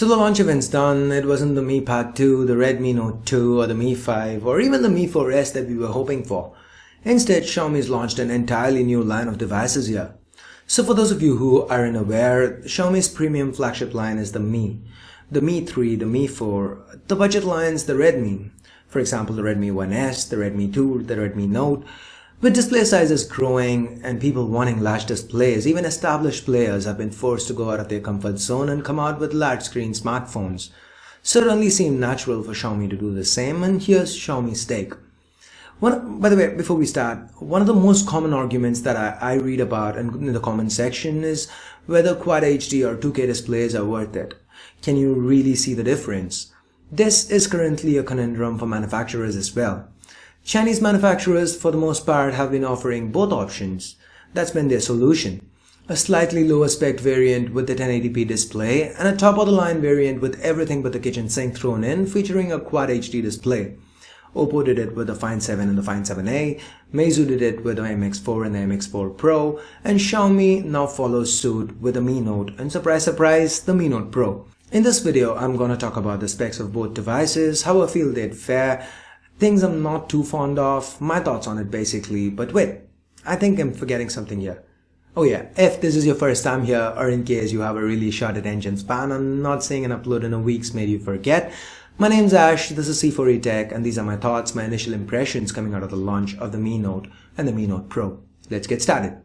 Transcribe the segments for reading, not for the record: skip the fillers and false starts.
So the launch event's done. It wasn't the Mi Pad 2, the Redmi Note 2 or the Mi 5 or even the Mi 4S that we were hoping for. Instead, Xiaomi's launched an entirely new line of devices here. So for those of you who aren't aware, Xiaomi's premium flagship line is the Mi 3, the Mi 4, the budget lines, the Redmi. For example, the Redmi 1S, the Redmi 2, the Redmi Note. With display sizes growing and people wanting large displays, even established players have been forced to go out of their comfort zone and come out with large screen smartphones. So it only seemed natural for Xiaomi to do the same, and here's Xiaomi's take. By the way, before we start, one of the most common arguments that I read about in the comment section is whether Quad HD or 2K displays are worth it. Can you really see the difference? This is currently a conundrum for manufacturers as well. Chinese manufacturers, for the most part, have been offering both options. That's been their solution. A slightly lower spec variant with the 1080p display and a top-of-the-line variant with everything but the kitchen sink thrown in, featuring a Quad HD display. Oppo did it with the Find 7 and the Find 7a, Meizu did it with the MX4 and the MX4 Pro, and Xiaomi now follows suit with the Mi Note and, surprise surprise, the Mi Note Pro. In this video, I'm gonna talk about the specs of both devices, how I feel they'd fare, things I'm not too fond of, my thoughts on it basically. But wait, I think I'm forgetting something here. Oh yeah, if this is your first time here, or in case you have a really short attention span, I'm not saying an upload in a week's made you forget. My name's Ash, this is C4E Tech, and these are my thoughts, my initial impressions coming out of the launch of the Mi Note and the Mi Note Pro. Let's get started.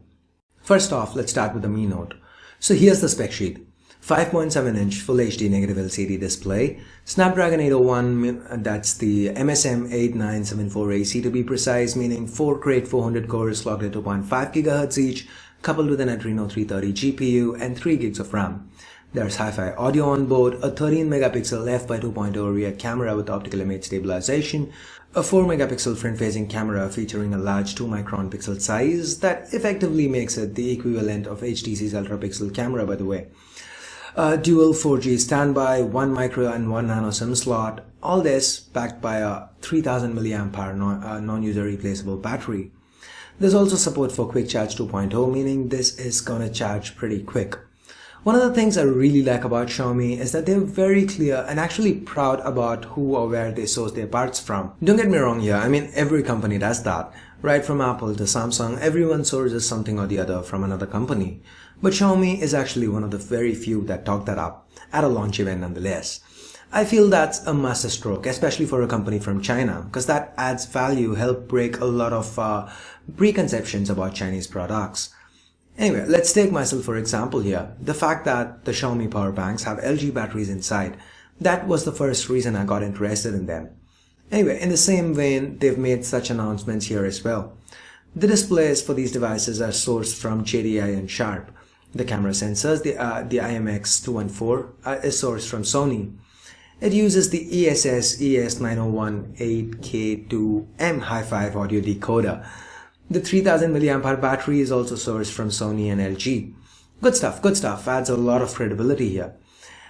First off, let's start with the Mi Note. So here's the spec sheet. 5.7-inch Full HD negative LCD display, Snapdragon 801, that's the MSM 8974AC to be precise, meaning 4 great 400 cores clocked at 2.5 GHz each, coupled with an Adreno 330 GPU and 3 gigs of RAM. There's hi-fi audio on board, a 13-megapixel f/2.0 rear camera with optical image stabilization, a 4-megapixel front-facing camera featuring a large 2-micron pixel size that effectively makes it the equivalent of HTC's ultra-pixel camera, by the way. Dual 4G standby, 1 micro and 1 nano SIM slot, all this backed by a 3000 mAh non-user replaceable battery. There's also support for Quick Charge 2.0, meaning this is gonna charge pretty quick. One of the things I really like about Xiaomi is that they're very clear and actually proud about who or where they source their parts from. Don't get me wrong here, I mean every company does that. Right from Apple to Samsung, everyone sources something or the other from another company. But Xiaomi is actually one of the very few that talk that up, at a launch event nonetheless. I feel that's a masterstroke, especially for a company from China, because that adds value, help break a lot of preconceptions about Chinese products. Anyway, let's take myself for example here. The fact that the Xiaomi power banks have LG batteries inside, that was the first reason I got interested in them. Anyway, in the same vein, they've made such announcements here as well. The displays for these devices are sourced from JDI and Sharp. The camera sensors, the IMX214 is sourced from Sony. It uses the ESS ES9018K2M Hi-5 audio decoder. The 3000 mAh battery is also sourced from Sony and LG. Good stuff, adds a lot of credibility here.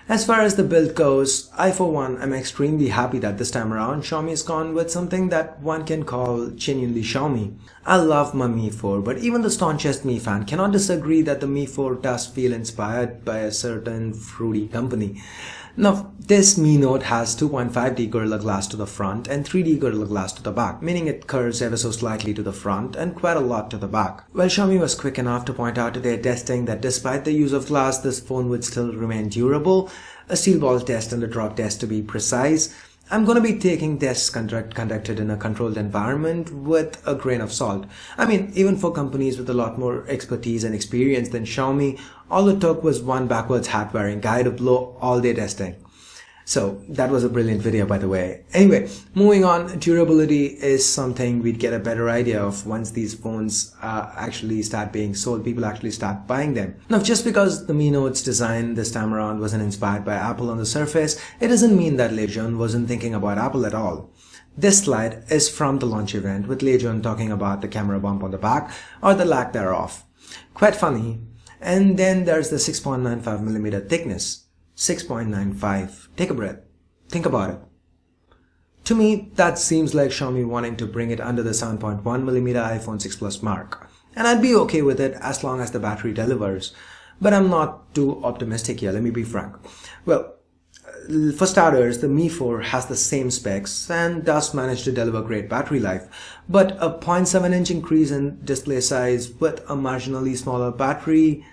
As far as the build goes, I for one am extremely happy that this time around Xiaomi's gone with something that one can call genuinely Xiaomi. I love my Mi 4, but even the staunchest Mi fan cannot disagree that the Mi 4 does feel inspired by a certain fruity company. Now, this Mi Note has 2.5D Gorilla Glass to the front and 3D Gorilla Glass to the back, meaning it curves ever so slightly to the front and quite a lot to the back. Well, Xiaomi was quick enough to point out to their testing that despite the use of glass, this phone would still remain durable, a steel ball test and a drop test to be precise. I'm going to be taking tests conducted in a controlled environment with a grain of salt. I mean, even for companies with a lot more expertise and experience than Xiaomi, all it took was one backwards hat wearing guy to blow all their testing. So that was a brilliant video, by the way. Anyway, moving on, durability is something we'd get a better idea of once these phones actually start being sold, people actually start buying them. Now, just because the Mi Note's design this time around wasn't inspired by Apple on the surface, it doesn't mean that Lei Jun wasn't thinking about Apple at all. This slide is from the launch event with Lei Jun talking about the camera bump on the back, or the lack thereof. Quite funny. And then there's the 6.95mm thickness. 6.95. Take a breath. Think about it. To me, that seems like Xiaomi wanting to bring it under the 7.1mm iPhone 6 Plus mark. And I'd be okay with it as long as the battery delivers. But I'm not too optimistic here, let me be frank. Well, for starters, the Mi 4 has the same specs and does manage to deliver great battery life, but a 0.7-inch increase in display size with a marginally smaller battery.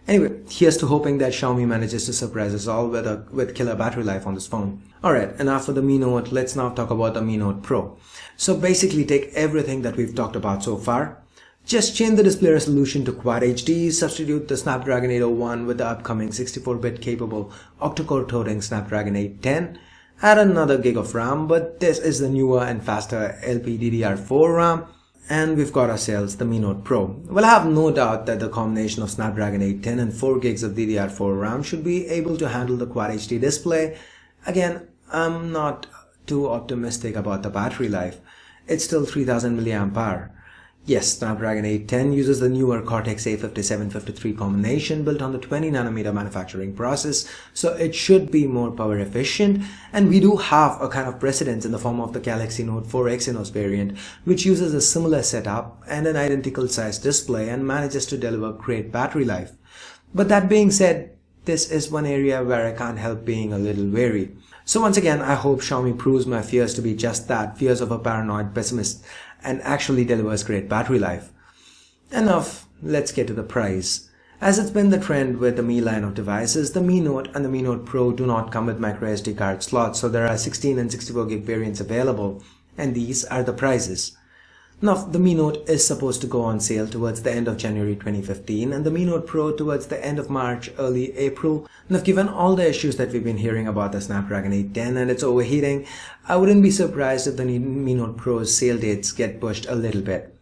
Anyway, here's to hoping that Xiaomi manages to surprise us all with killer battery life on this phone. Alright, enough for the Mi Note, let's now talk about the Mi Note Pro. So basically take everything that we've talked about so far, just change the display resolution to Quad HD, substitute the Snapdragon 801 with the upcoming 64-bit capable octa-core toting Snapdragon 810, add another gig of RAM, but this is the newer and faster LPDDR4 RAM, and we've got ourselves the Mi Note Pro. Well, I have no doubt that the combination of Snapdragon 810 and 4 gigs of DDR4 RAM should be able to handle the Quad HD display. Again, I'm not too optimistic about the battery life. It's still 3000 mAh. Yes, Snapdragon 810 uses the newer Cortex A5753 combination built on the 20nm manufacturing process, so it should be more power efficient, and we do have a kind of precedence in the form of the Galaxy Note 4 Exynos variant, which uses a similar setup and an identical size display and manages to deliver great battery life. But that being said, this is one area where I can't help being a little wary. So once again, I hope Xiaomi proves my fears to be just that, fears of a paranoid pessimist, and actually delivers great battery life. Enough, let's get to the price. As it's been the trend with the Mi line of devices, the Mi Note and the Mi Note Pro do not come with microSD card slots, so there are 16 and 64 gig variants available, and these are the prices. Now, the Mi Note is supposed to go on sale towards the end of January 2015 and the Mi Note Pro towards the end of March, early April. Now, given all the issues that we've been hearing about the Snapdragon 810 and its overheating, I wouldn't be surprised if the Mi Note Pro's sale dates get pushed a little bit.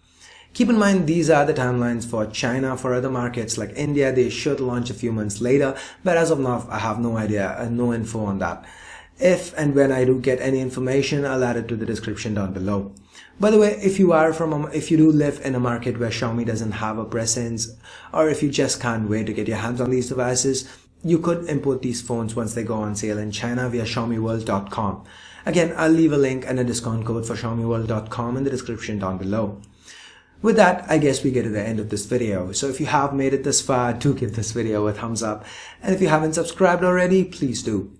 Keep in mind, these are the timelines for China. For other markets like India, they should launch a few months later, but as of now, I have no idea and no info on that. If and when I do get any information, I'll add it to the description down below. By the way, if you do live in a market where Xiaomi doesn't have a presence, or if you just can't wait to get your hands on these devices, you could import these phones once they go on sale in China via xiamiworld.com. Again, I'll leave a link and a discount code for xiamiworld.com in the description down below. With that, I guess we get to the end of this video. So if you have made it this far, do give this video a thumbs up. And if you haven't subscribed already, please do.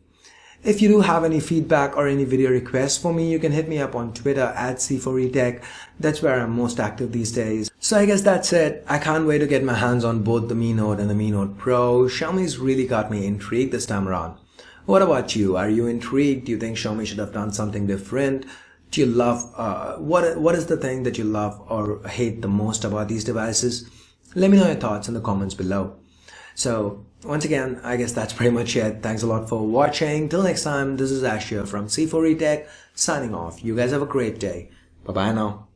If you do have any feedback or any video requests for me, you can hit me up on Twitter at C4eTech. That's where I'm most active these days. So I guess that's it. I can't wait to get my hands on both the Mi Note and the Mi Note Pro. Xiaomi's really got me intrigued this time around. What about you? Are you intrigued? Do you think Xiaomi should have done something different? Do you love, what is the thing that you love or hate the most about these devices? Let me know your thoughts in the comments below. So once again, I guess that's pretty much it. Thanks a lot for watching. Till next time, this is Ash here from C4eTech signing off. You guys have a great day. Bye bye now.